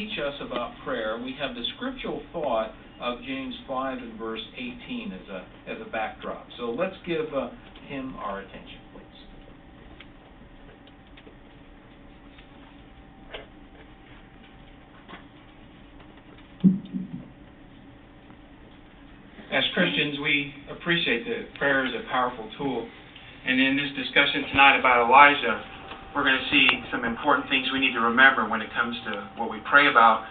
teach us about prayer, we have the scriptural thought of James 5 and verse 18 as a backdrop. So let's give him our attention, please. As Christians, we appreciate that prayer is a powerful tool. And in this discussion tonight about Elijah, we're going to see some important things we need to remember when it comes to what we pray about.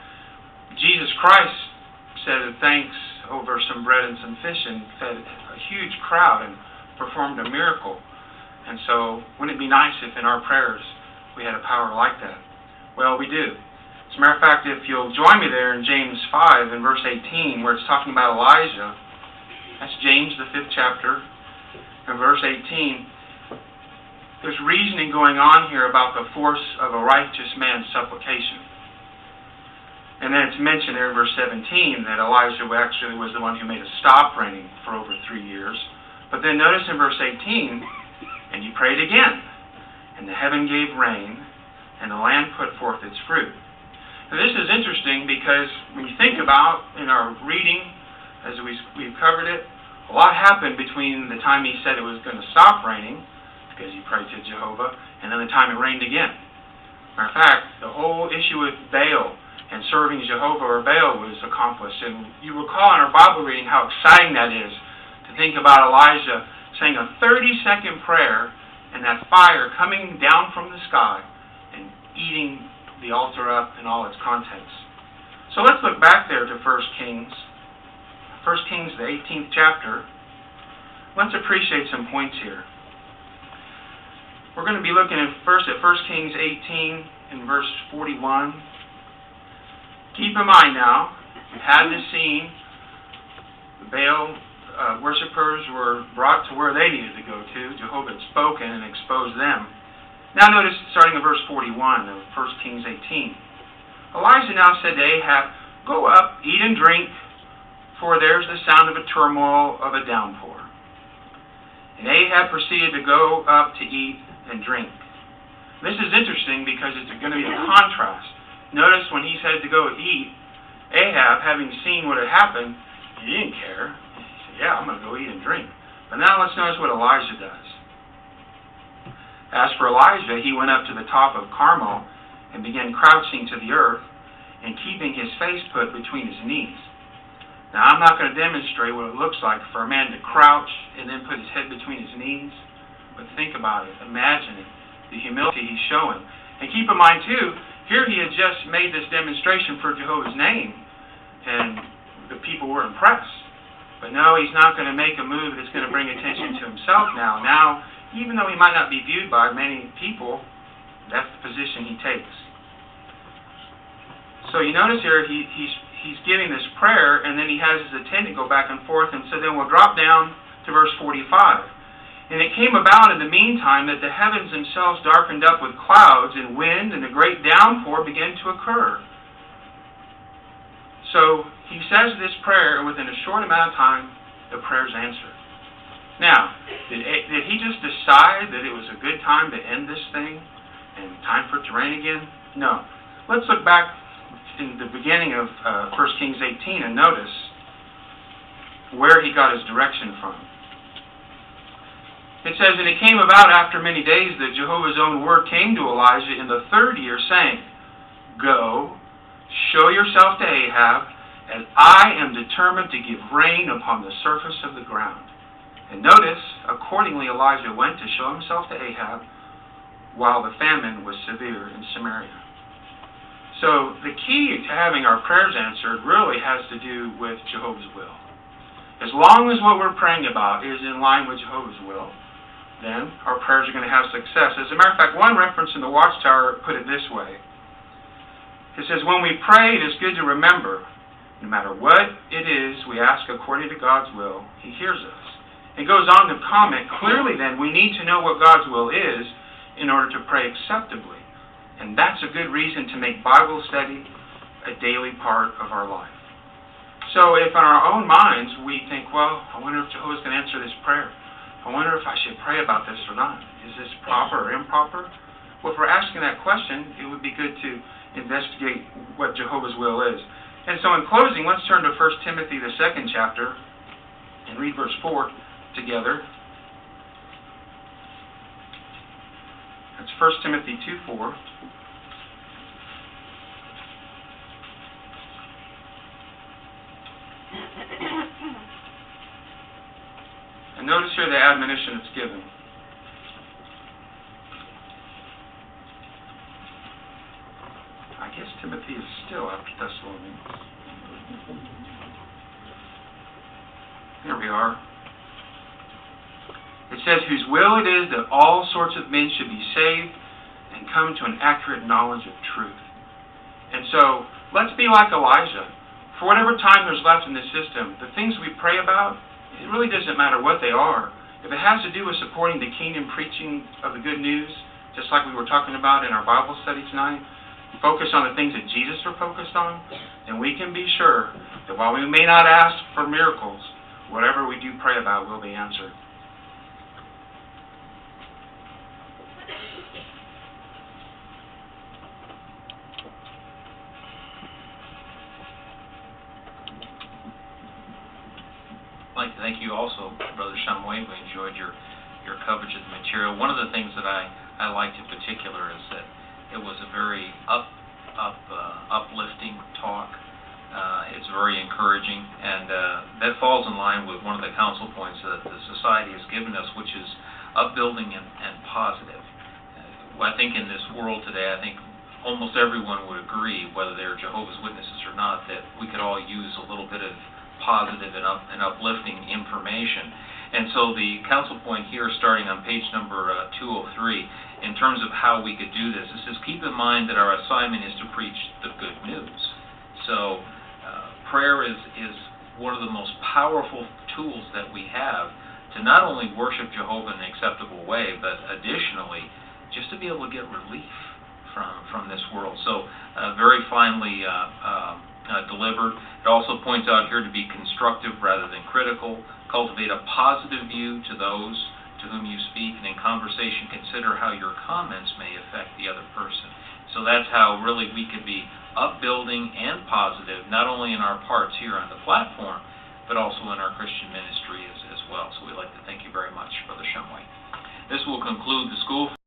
Jesus Christ said thanks over some bread and some fish and fed a huge crowd and performed a miracle. And so, wouldn't it be nice if in our prayers we had a power like that? Well, we do. As a matter of fact, if you'll join me there in James 5 and verse 18, where it's talking about Elijah, that's James, the 5th chapter, and verse 18. There's reasoning going on here about the force of a righteous man's supplication. And then it's mentioned there in verse 17 that Elijah actually was the one who made it stop raining for over 3 years. But then notice in verse 18, and he prayed again, and the heaven gave rain, and the land put forth its fruit. Now this is interesting because when you think about in our reading, as we've covered it, a lot happened between the time he said it was going to stop raining, because he prayed to Jehovah, and then the time it rained again. Matter of fact, the whole issue with Baal and serving Jehovah or Baal was accomplished. And you recall in our Bible reading how exciting that is to think about Elijah saying a 30-second prayer and that fire coming down from the sky and eating the altar up and all its contents. So let's look back there to 1 Kings. 1 Kings, the 18th chapter. Let's appreciate some points here. We're going to be looking first at 1 Kings 18 and verse 41. Keep in mind now, you had this scene. The Baal worshippers were brought to where they needed to go to. Jehovah had spoken and exposed them. Now notice, starting in verse 41 of 1 Kings 18. Elijah now said to Ahab, "Go up, eat and drink, for there's the sound of a turmoil of a downpour." And Ahab proceeded to go up to eat and drink. This is interesting because it's going to be a contrast. Notice when he said to go eat, Ahab, having seen what had happened, he didn't care. He said, "Yeah, I'm going to go eat and drink." But now let's notice what Elijah does. As for Elijah, he went up to the top of Carmel and began crouching to the earth and keeping his face put between his knees. Now, I'm not going to demonstrate what it looks like for a man to crouch and then put his head between his knees. But think about it. Imagine it. The humility he's showing. And keep in mind, too, here he had just made this demonstration for Jehovah's name. And the people were impressed. But no, he's not going to make a move that's going to bring attention to himself now. Now, even though he might not be viewed by many people, that's the position he takes. So you notice here, he's giving this prayer, and then he has his attendant go back and forth. And so then we'll drop down to verse 45. And it came about in the meantime that the heavens themselves darkened up with clouds and wind, and a great downpour began to occur. So he says this prayer, and within a short amount of time, the prayer's answered. Now, did he just decide that it was a good time to end this thing and time for it to rain again? No. Let's look back in the beginning of 1 Kings 18 and notice where he got his direction from. It says, "And it came about after many days that Jehovah's own word came to Elijah in the 3rd year, saying, Go, show yourself to Ahab, as I am determined to give rain upon the surface of the ground." And notice, accordingly Elijah went to show himself to Ahab, while the famine was severe in Samaria. So the key to having our prayers answered really has to do with Jehovah's will. As long as what we're praying about is in line with Jehovah's will, then our prayers are going to have success. As a matter of fact, one reference in the Watchtower put it this way. It says, "When we pray, it is good to remember, no matter what it is we ask according to God's will, He hears us." It goes on to comment, clearly then, we need to know what God's will is in order to pray acceptably. And that's a good reason to make Bible study a daily part of our life. So if in our own minds we think, well, I wonder if Jehovah's going to answer this prayer. I wonder if I should pray about this or not. Is this proper or improper? Well, if we're asking that question, it would be good to investigate what Jehovah Jehovah's will is. And so in closing, let's turn to 1 Timothy, the 2nd chapter, and read verse 4 together. That's 1 Timothy 2:4. And notice here the admonition that's given. I guess Timothy is still after Thessalonians. Here we are. It says, whose will it is that all sorts of men should be saved and come to an accurate knowledge of truth. And so, let's be like Elijah. For whatever time there's left in this system, the things we pray about, it really doesn't matter what they are. If it has to do with supporting the kingdom preaching of the good news, just like we were talking about in our Bible study tonight, focus on the things that Jesus are focused on, then we can be sure that while we may not ask for miracles, whatever we do pray about will be answered. I'd like to thank you also, Brother Shumway. We enjoyed your coverage of the material. One of the things that I liked in particular is that it was a very uplifting talk. It's very encouraging, and that falls in line with one of the council points that the society has given us, which is upbuilding and positive. I think in this world today, I think almost everyone would agree, whether they're Jehovah's Witnesses or not, that we could all use a little bit of positive and uplifting information. And so the council point here, starting on page number 203, in terms of how we could do this, it says, keep in mind that our assignment is to preach the good news. So prayer is one of the most powerful tools that we have to not only worship Jehovah in an acceptable way, but additionally, just to be able to get relief from this world. So very finely delivered. It also points out here to be constructive rather than critical, cultivate a positive view to those to whom you speak, and in conversation consider how your comments may affect the other person. So that's how really we can be upbuilding and positive, not only in our parts here on the platform, but also in our Christian ministry as well. So we'd like to thank you very much, Brother Shumway. This will conclude the school.